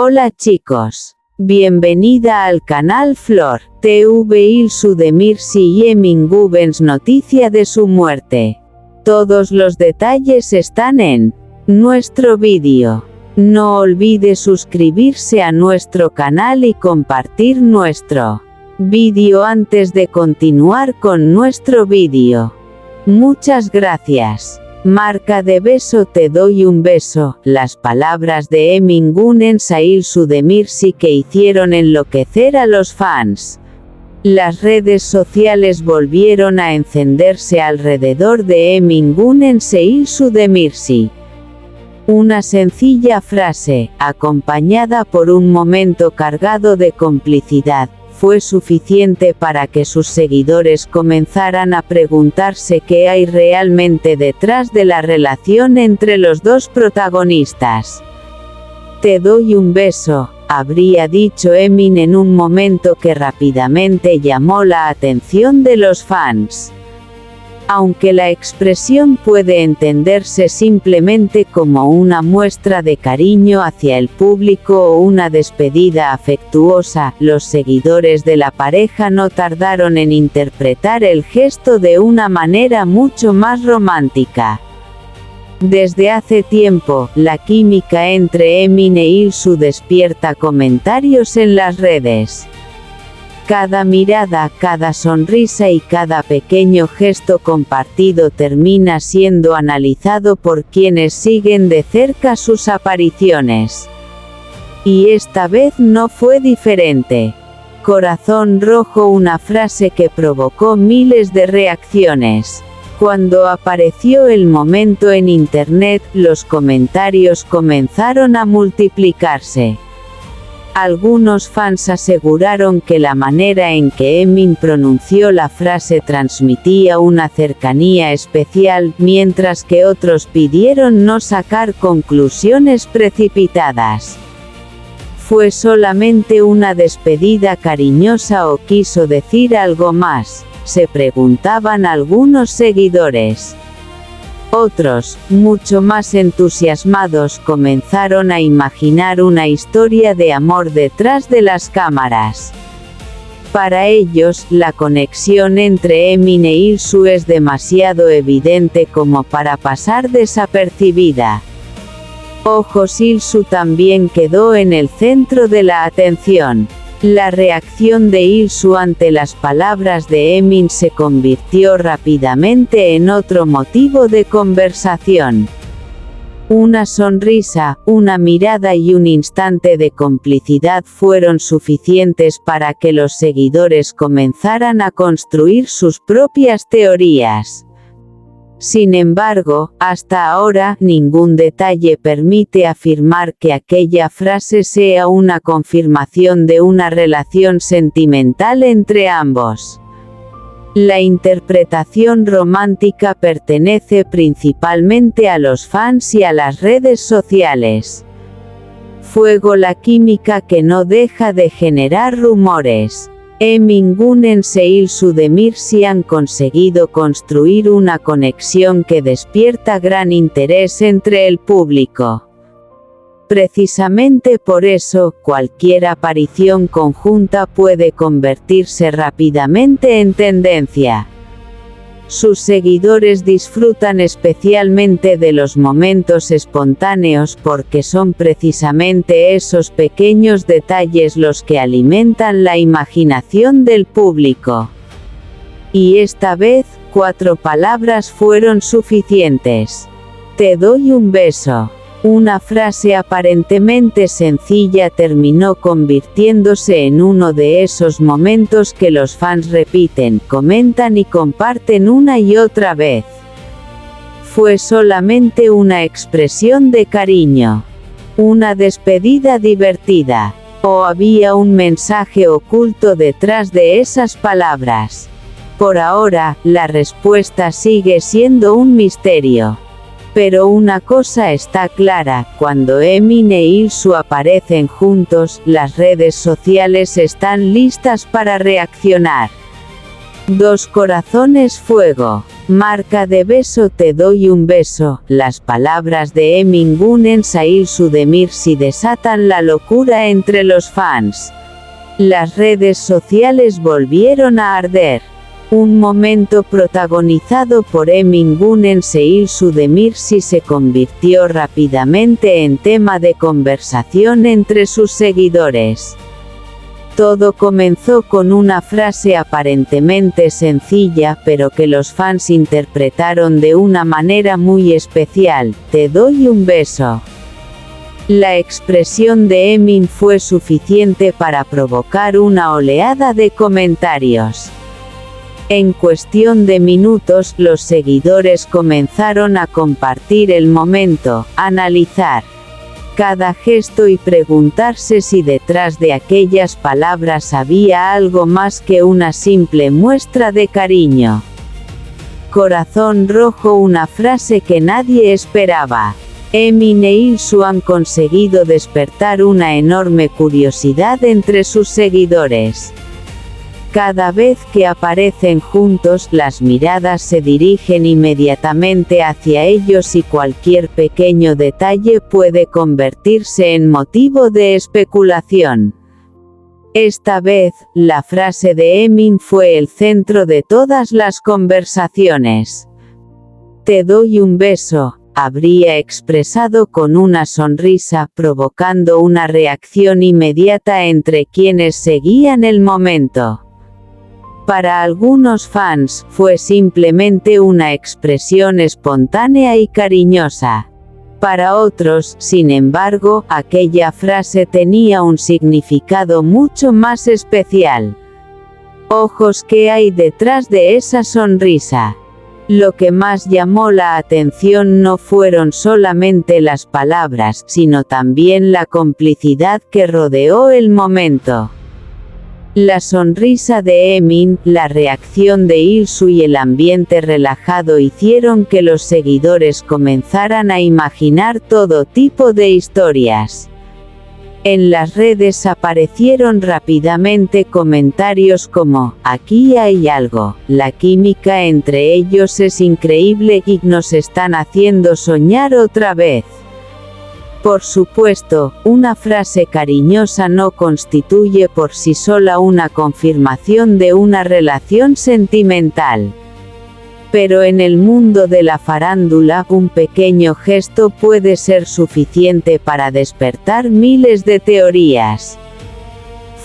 Hola chicos. Bienvenida al canal Flor TV Ilsu de Mirsi y Emin Gubens. Noticia de su muerte. Todos los detalles están en nuestro vídeo. No olvide suscribirse a nuestro canal y compartir nuestro vídeo antes de continuar con nuestro vídeo. Muchas gracias. Marca de beso, te doy un beso. Las palabras de Emin Gubens a Ilsu de Mirsi que hicieron enloquecer a los fans. Las redes sociales volvieron a encenderse alrededor de Emin Gubens e Ilsu de Mirsi. Una sencilla frase, acompañada por un momento cargado de complicidad, fue suficiente para que sus seguidores comenzaran a preguntarse qué hay realmente detrás de la relación entre los dos protagonistas. Te doy un beso, habría dicho Emin en un momento que rápidamente llamó la atención de los fans. Aunque la expresión puede entenderse simplemente como una muestra de cariño hacia el público o una despedida afectuosa, los seguidores de la pareja no tardaron en interpretar el gesto de una manera mucho más romántica. Desde hace tiempo, la química entre Emin e Ilsu despierta comentarios en las redes. Cada mirada, cada sonrisa y cada pequeño gesto compartido termina siendo analizado por quienes siguen de cerca sus apariciones. Y esta vez no fue diferente. Corazón rojo, una frase que provocó miles de reacciones. Cuando apareció el momento en internet, los comentarios comenzaron a multiplicarse. Algunos fans aseguraron que la manera en que Emin pronunció la frase transmitía una cercanía especial, mientras que otros pidieron no sacar conclusiones precipitadas. ¿Fue solamente una despedida cariñosa o quiso decir algo más?, se preguntaban algunos seguidores. Otros, mucho más entusiasmados, comenzaron a imaginar una historia de amor detrás de las cámaras. Para ellos, la conexión entre Emin e Ilsu es demasiado evidente como para pasar desapercibida. Ojos, Ilsu también quedó en el centro de la atención. La reacción de Ilsu ante las palabras de Emin se convirtió rápidamente en otro motivo de conversación. Una sonrisa, una mirada y un instante de complicidad fueron suficientes para que los seguidores comenzaran a construir sus propias teorías. Sin embargo, hasta ahora, ningún detalle permite afirmar que aquella frase sea una confirmación de una relación sentimental entre ambos. La interpretación romántica pertenece principalmente a los fans y a las redes sociales. Fuego, la química que no deja de generar rumores. Emin Gubens e Ilsu de Mirsi han conseguido construir una conexión que despierta gran interés entre el público. Precisamente por eso, cualquier aparición conjunta puede convertirse rápidamente en tendencia. Sus seguidores disfrutan especialmente de los momentos espontáneos porque son precisamente esos pequeños detalles los que alimentan la imaginación del público. Y esta vez, 4 palabras fueron suficientes. Te doy un beso. Una frase aparentemente sencilla terminó convirtiéndose en uno de esos momentos que los fans repiten, comentan y comparten una y otra vez. ¿Fue solamente una expresión de cariño? ¿Una despedida divertida? ¿O había un mensaje oculto detrás de esas palabras? Por ahora, la respuesta sigue siendo un misterio. Pero una cosa está clara, cuando Emin e Ilsu aparecen juntos, las redes sociales están listas para reaccionar. 2 corazones, fuego. Marca de beso, te doy un beso. Las palabras de Emin Gun en Sail Sudemirsi desatan la locura entre los fans. Las redes sociales volvieron a arder. Un momento protagonizado por Emin Gun en Sail Sudemirsi se convirtió rápidamente en tema de conversación entre sus seguidores. Todo comenzó con una frase aparentemente sencilla pero que los fans interpretaron de una manera muy especial: te doy un beso. La expresión de Emin fue suficiente para provocar una oleada de comentarios. En cuestión de minutos, los seguidores comenzaron a compartir el momento, analizar cada gesto y preguntarse si detrás de aquellas palabras había algo más que una simple muestra de cariño. Corazón rojo, una frase que nadie esperaba. Emin e Ilsu han conseguido despertar una enorme curiosidad entre sus seguidores. Cada vez que aparecen juntos, las miradas se dirigen inmediatamente hacia ellos y cualquier pequeño detalle puede convertirse en motivo de especulación. Esta vez, la frase de Emin fue el centro de todas las conversaciones. Te doy un beso, habría expresado con una sonrisa, provocando una reacción inmediata entre quienes seguían el momento. Para algunos fans, fue simplemente una expresión espontánea y cariñosa. Para otros, sin embargo, aquella frase tenía un significado mucho más especial. Ojos, ¿qué hay detrás de esa sonrisa? Lo que más llamó la atención no fueron solamente las palabras, sino también la complicidad que rodeó el momento. La sonrisa de Emin, la reacción de Ilsu y el ambiente relajado hicieron que los seguidores comenzaran a imaginar todo tipo de historias. En las redes aparecieron rápidamente comentarios como: aquí hay algo, la química entre ellos es increíble y nos están haciendo soñar otra vez. Por supuesto, una frase cariñosa no constituye por sí sola una confirmación de una relación sentimental. Pero en el mundo de la farándula, un pequeño gesto puede ser suficiente para despertar miles de teorías.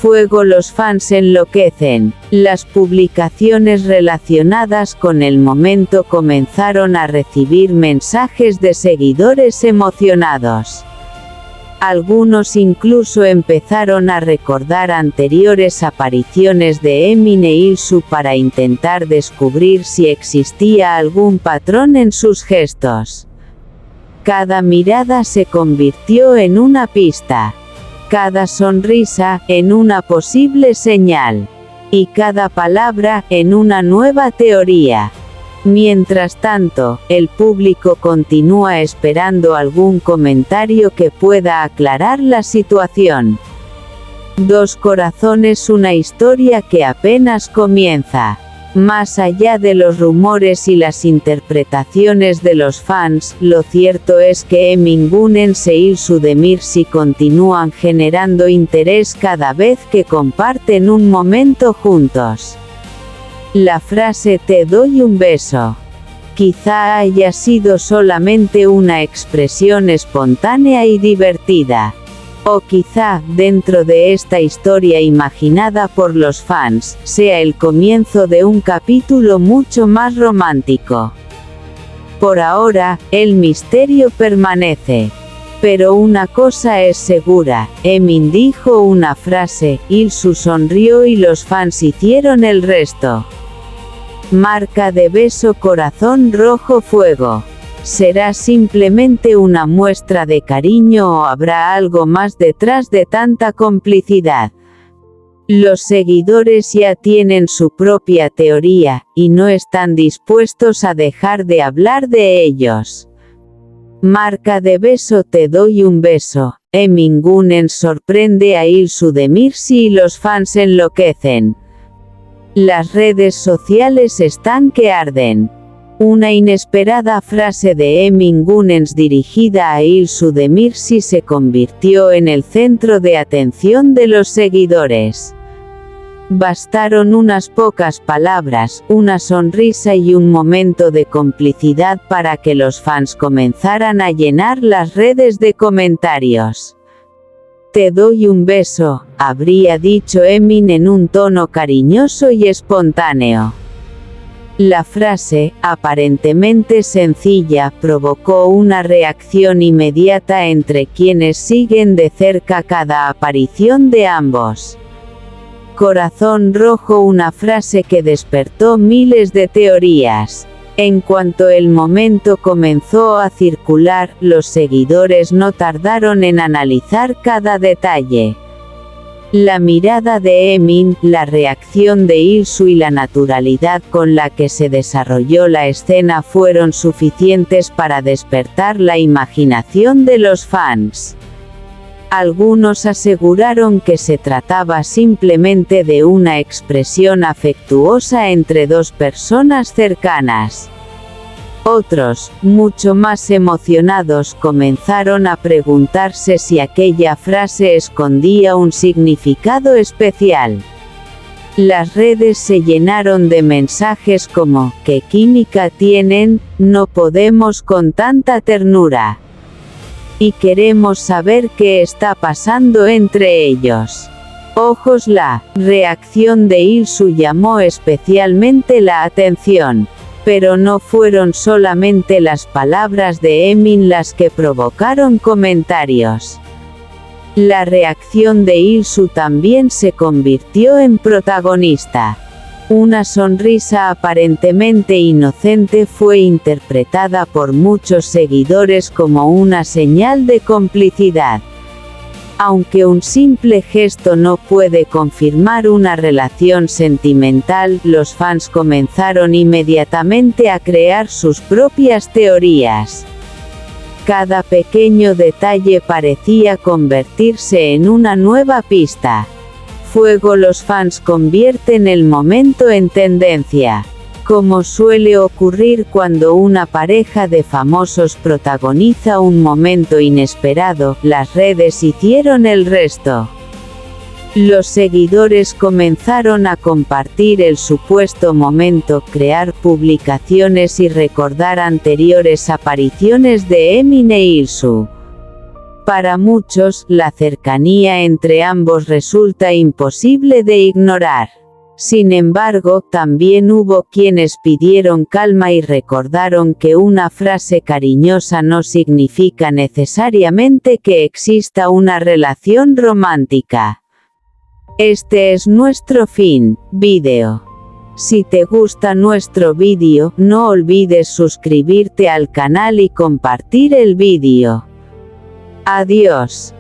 Fuego, los fans enloquecen. Las publicaciones relacionadas con el momento comenzaron a recibir mensajes de seguidores emocionados. Algunos incluso empezaron a recordar anteriores apariciones de Emin e Ilsu para intentar descubrir si existía algún patrón en sus gestos. Cada mirada se convirtió en una pista. Cada sonrisa, en una posible señal. Y cada palabra, en una nueva teoría. Mientras tanto, el público continúa esperando algún comentario que pueda aclarar la situación. Dos corazones, una historia que apenas comienza. Más allá de los rumores y las interpretaciones de los fans, lo cierto es que Emin Gun en Sail Sudemirsi continúan generando interés cada vez que comparten un momento juntos. La frase "te doy un beso" quizá haya sido solamente una expresión espontánea y divertida. O quizá, dentro de esta historia imaginada por los fans, sea el comienzo de un capítulo mucho más romántico. Por ahora, el misterio permanece. Pero una cosa es segura, Emin dijo una frase, Ilsu sonrió y los fans hicieron el resto. Marca de beso, corazón rojo, fuego. ¿Será simplemente una muestra de cariño o habrá algo más detrás de tanta complicidad? Los seguidores ya tienen su propia teoría, y no están dispuestos a dejar de hablar de ellos. Marca de beso, te doy un beso. Emin Gun sorprende a Il Sudemirsi y los fans enloquecen. Las redes sociales están que arden. Una inesperada frase de Emin Gunens dirigida a Ilsu Demirci se convirtió en el centro de atención de los seguidores. Bastaron unas pocas palabras, una sonrisa y un momento de complicidad para que los fans comenzaran a llenar las redes de comentarios. «Te doy un beso», habría dicho Emin en un tono cariñoso y espontáneo. La frase, aparentemente sencilla, provocó una reacción inmediata entre quienes siguen de cerca cada aparición de ambos. Corazón rojo, una frase que despertó miles de teorías. En cuanto el momento comenzó a circular, los seguidores no tardaron en analizar cada detalle. La mirada de Emin, la reacción de Ilsu y la naturalidad con la que se desarrolló la escena fueron suficientes para despertar la imaginación de los fans. Algunos aseguraron que se trataba simplemente de una expresión afectuosa entre dos personas cercanas. Otros, mucho más emocionados, comenzaron a preguntarse si aquella frase escondía un significado especial. Las redes se llenaron de mensajes como, «¿Qué química tienen? No podemos con tanta ternura. Y queremos saber qué está pasando entre ellos». Ojos. La reacción de Ilsu llamó especialmente la atención. Pero no fueron solamente las palabras de Emin las que provocaron comentarios. La reacción de Ilsu también se convirtió en protagonista. Una sonrisa aparentemente inocente fue interpretada por muchos seguidores como una señal de complicidad. Aunque un simple gesto no puede confirmar una relación sentimental, los fans comenzaron inmediatamente a crear sus propias teorías. Cada pequeño detalle parecía convertirse en una nueva pista. Fuego. Los fans convierten el momento en tendencia. Como suele ocurrir cuando una pareja de famosos protagoniza un momento inesperado, las redes hicieron el resto. Los seguidores comenzaron a compartir el supuesto momento, crear publicaciones y recordar anteriores apariciones de Emin e Ilsu. Para muchos, la cercanía entre ambos resulta imposible de ignorar. Sin embargo, también hubo quienes pidieron calma y recordaron que una frase cariñosa no significa necesariamente que exista una relación romántica. Este es nuestro fin. Vídeo. Si te gusta nuestro vídeo, no olvides suscribirte al canal y compartir el vídeo. Adiós.